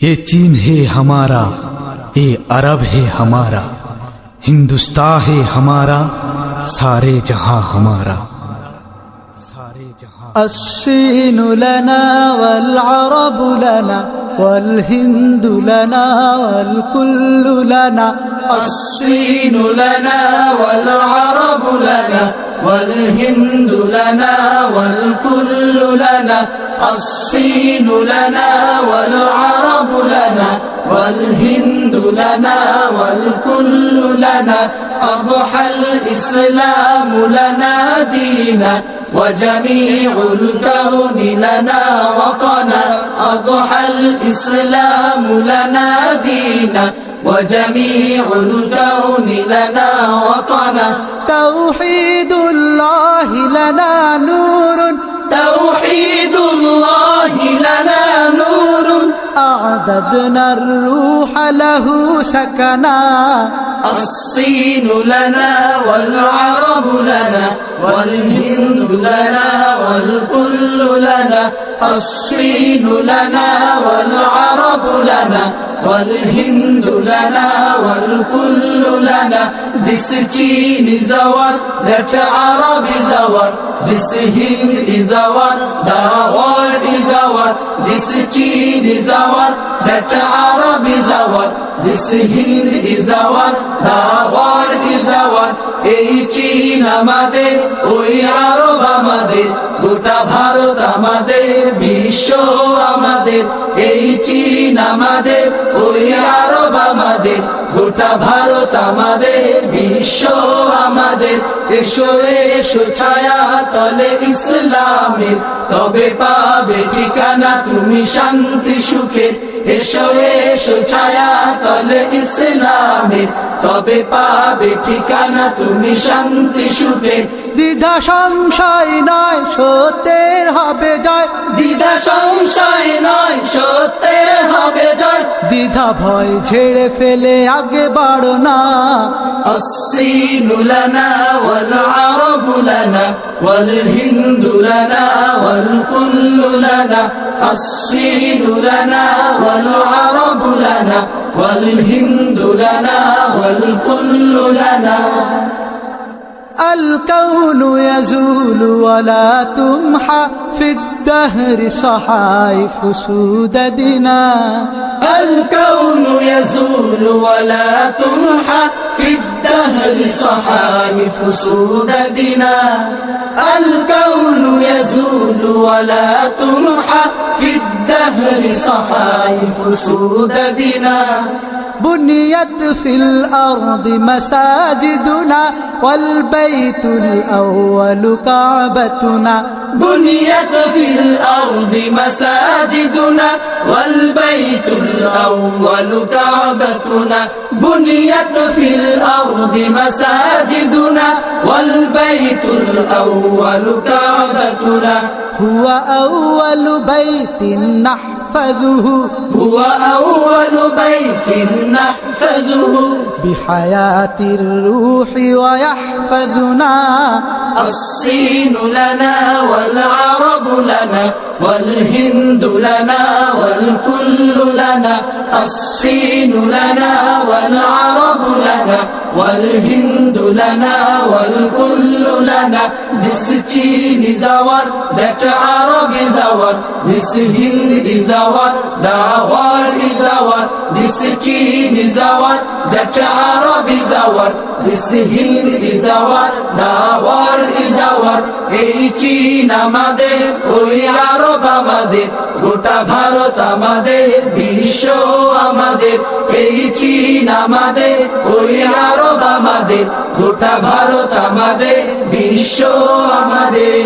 ये चीन है हमारा, ये अरब है हमारा, हिंदुस्तान है हमारा, सारे जहां हमारा। الصين لنا والعرب لنا والهند لنا والكل لنا. الصين لنا والعرب لنا والهند لنا والكل لنا. الصين لنا والعرب لنا والهند لنا والكل لنا. أضحى الإسلام لنا دينا وجميع الكون لنا وطنا. أضحى الإسلام لنا دينا وجميع الكون لنا وطنا. توحيد الله لنا نور، توحيد الله لنا نور. أعددنا الروح له سكنا. الصين لنا والعرب لنا والهند لنا والكل لنا. الصين لنا والعرب لنا والهند لنا والكل لنا. This Chin is our, that Arab is our, this Hind is our, the world is our. This Chin is our, that Arab is our, this Hind is our, the world is our. এই চীন আমাদের, ওই আরব আমাদের, গোটা ভারত আমাদের, বিশ্ব আমাদের। এই চীন আমাদের, ওই আরব আমাদের, গোটা ভারত আমাদের, বিশ্ব আমাদের। এসো এসো ছায়া তলে ইসলামের, তবে পাবে ঠিকানা তুমি শান্তি সুখের। এসো এসো ছায়া তলে ইসলামের, তবে পাবে ঠিকানা তুমি শান্তি সুখে। দ্বিধা সংশয় নয়, সত্যের হবে জয়। দ্বিধা সংশয় নয়, সত্যের হবে জয়। দ্বিধা ভয় ঝেড়ে ফেলে আগে বাড়ো না। الصين لنا والعرب لنا والهند لنا والكل لنا. الصين لنا والعرب لنا والهند لنا والكل لنا. الكون يزول ولا تمحى في الدهر صحائف سوددنا. الكون يزول ولا تمحى في الدهر صحائف سوددنا. الكون يزول ولا تمحى في الدهر صحائف سوددنا. بنيت في الأرض مساجدنا والبيت الأول كعبتنا. بنيت في الأرض مساجدنا والبيت الأول كعبتنا. بنيت في الأرض مساجدنا والبيت الأول كعبتنا. هو أول بيت نحفظه، هو أول بيت نحفظه بحياة الروح ويحفظنا. الصين لنا والعرب لنا والهند لنا والكل لنا. الصين لنا والعرب لنا والهند لنا والكل لنا. This Chin is our, that Arab is our, this Hind is our, the world is our. This Chin is our, that Arab is our, this Hind is our, the world is our. এই চীন আমাদের, ওই আরব আমাদের, গোটা ভারত আমাদের, বিশ্ব আমাদের। এই চীন আমাদের, ওই আরব আমাদের, গোটা ভারত আমাদের, বিশ্ব আমাদের।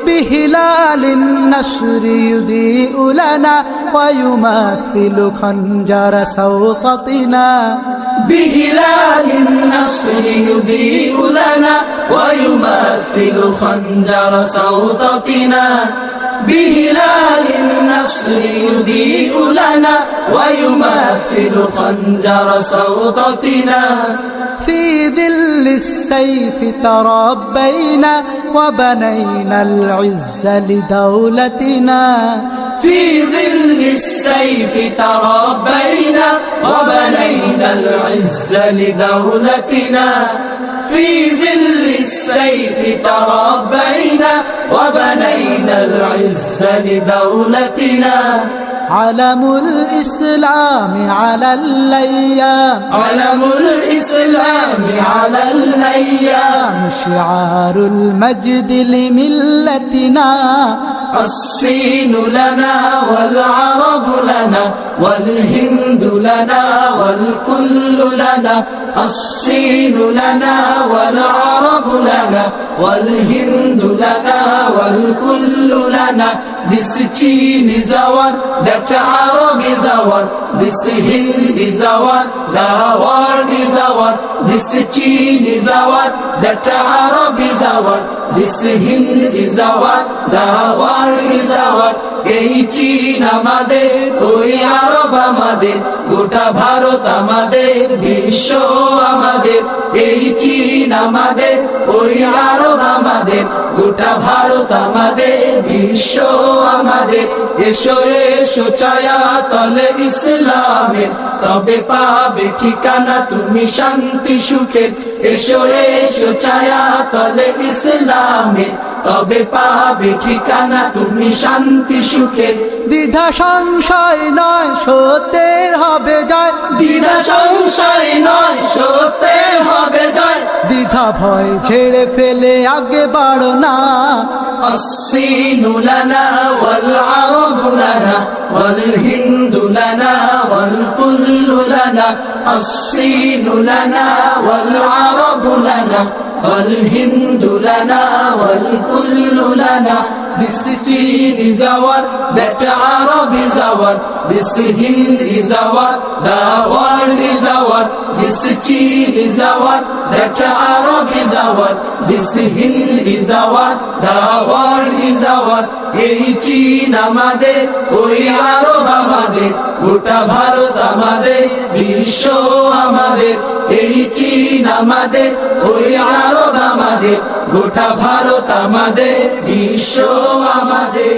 بهلال النصر يضيء لنا ويمثل خنجر سوطتنا. بهلال النصر يضيء لنا ويمثل خنجر سوطتنا. بهلال النصر يضيء لنا ويمثل خنجر سوطتنا. في ظل السيف تربينا وبنينا العز لدولتنا. في ظل السيف السيف تربينا وبنينا العز لدولتنا في ظل السيف تربينا وبنينا العز لدولتنا علم الإسلام على الأيام علم الإسلام على الأيام شعار المجد لملتنا الصين لنا والعرب لنا والهند لنا والكل لنا الصين لنا والعرب لنا والهند لنا والكل لنا. This Chin is our, that Arab is our, this Hind is our, the world is our. This Chin is our, that Arab is our, this Hind is our, the world is our. এই চীন আমাদের, ওই আরব আমাদের, গোটা ভারত আমাদের, বিশ্ব আমাদের। এই চীন আমাদের, ওই আরব আমাদের, গোটা ভারত আমাদের, বিশ্ব আমাদের। এসো এসো ছায়া তলে ইসলামের, তবে পাবে ঠিকানা তুমি শান্তি সুখের। এসো এসো ছায়া তলে ইসলামের, তবে পাবে ঠিকানা তুমি শান্তি সুখের। দ্বিধা সংশয় নয় সত্যের হবে জয়, দ্বিধা সংশয় নয় সত্যের হবে জয়। দ্বিধা ভয় ছেড়ে ফেলে আগে বাড়ো না। الصين لنا والعرب لنا والهند لنا والكل لنا. الصين لنا والعرب لنا والهند لنا والكل لنا. This Chin is our, that Arab is our, this Hind is our, the world is our. This Chin is our, that Arab is our, this Hind is our, the world is our. এই চীন আমাদের, ওই আরব আমাদের, গোটা ভারত আমাদের, বিশ্ব আমাদের। এই চীন আমাদের, ওই আরব আমাদের, গোটা ভারত আমাদের, বিশ্ব আমাদের।